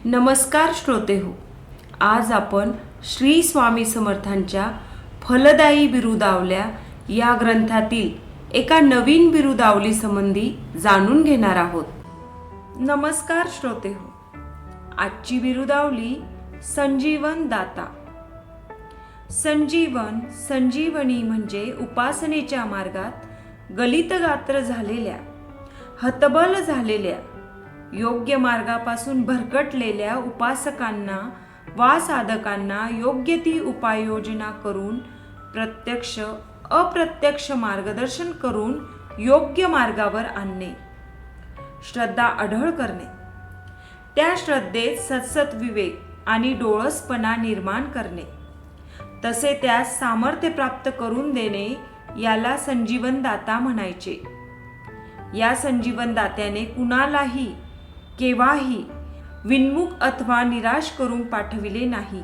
नमस्कार श्रोते हो. आज आपण श्री स्वामी समर्थांच्या फलदायी बिरुदावल्या या ग्रंथातील एका नवीन बिरुदावली संबंधी जाणून घेणार आहोत. नमस्कार श्रोते हो. आजची बिरुदावली संजीवन दाता. संजीवन संजीवनी म्हणजे उपासनेच्या मार्गात गलित गात्र झालेल्या, हतबल झालेल्या, योग्य मार्गापासून भरकटलेल्या उपासकांना वा साधकांना योग्य ती उपाययोजना करून प्रत्यक्ष अप्रत्यक्ष मार्गदर्शन करून योग्य मार्गावर आणणे, श्रद्धा अढळ करणे, त्या श्रद्धेत सत्सत विवेक आणि डोळसपणा निर्माण करणे, तसे त्यास सामर्थ्य प्राप्त करून देणे याला संजीवन दाता म्हणायचे. या संजीवन दात्याने कुणालाही केव्हाही विन्मुख अथवा निराश करून पाठविले नाही.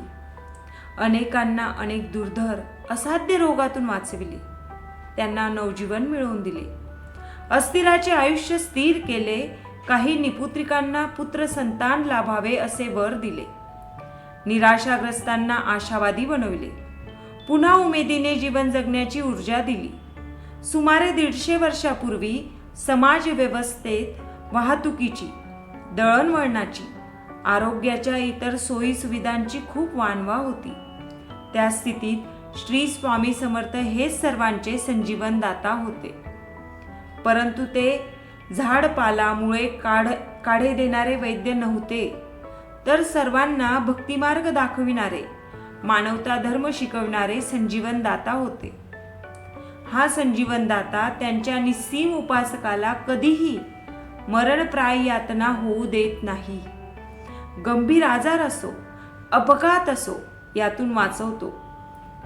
अनेकांना अनेक दुर्धर असाध्य रोगातून वाचविले, त्यांना नवजीवन मिळवून दिले, अस्थिराचे आयुष्य स्थिर केले, काही निपुत्रिकांना पुत्र संतान लाभावे असे वर दिले, निराशाग्रस्तांना आशावादी बनविले, पुन्हा उमेदीने जीवन जगण्याची ऊर्जा दिली. सुमारे 150 वर्षापूर्वी समाज व्यवस्थेत वाहतुकीची, दळणवळणाची, आरोग्याच्या इतर सोयी सुविधांची खूप वानवा होती. त्या स्थितीत श्री स्वामी समर्थ हेच सर्वांचे संजीवन दाता होते. परंतु ते झाडपाला मुळे काढे देणारे वैद्य नव्हते, तर सर्वांना भक्तिमार्ग दाखविणारे, मानवता धर्म शिकविणारे संजीवन दाता होते. हा संजीवन दाता त्यांच्या निस्सीम उपासकाला कधीही मरणप्राय यातना होऊ देत नाही. गंभीर आजार असो, अपघात असो, यातून वाचवतो.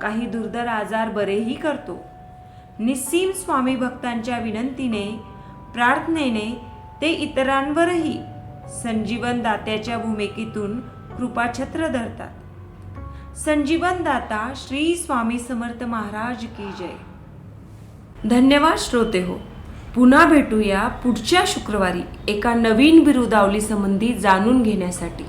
काही दुर्धर आजार बरेही करतो. निस्सीम स्वामी भक्तांच्या विनंतीने, प्रार्थनेने ते इतरांवरही संजीवन दात्याच्या भूमिकेतून कृपाछत्र धरतात. संजीवन दाता श्री स्वामी समर्थ महाराज की जय. धन्यवाद श्रोते हो. पुन्हा भेटूया पुढच्या शुक्रवारी एका नवीन बिरुदावली संबंधी जाणून घेण्यासाठी.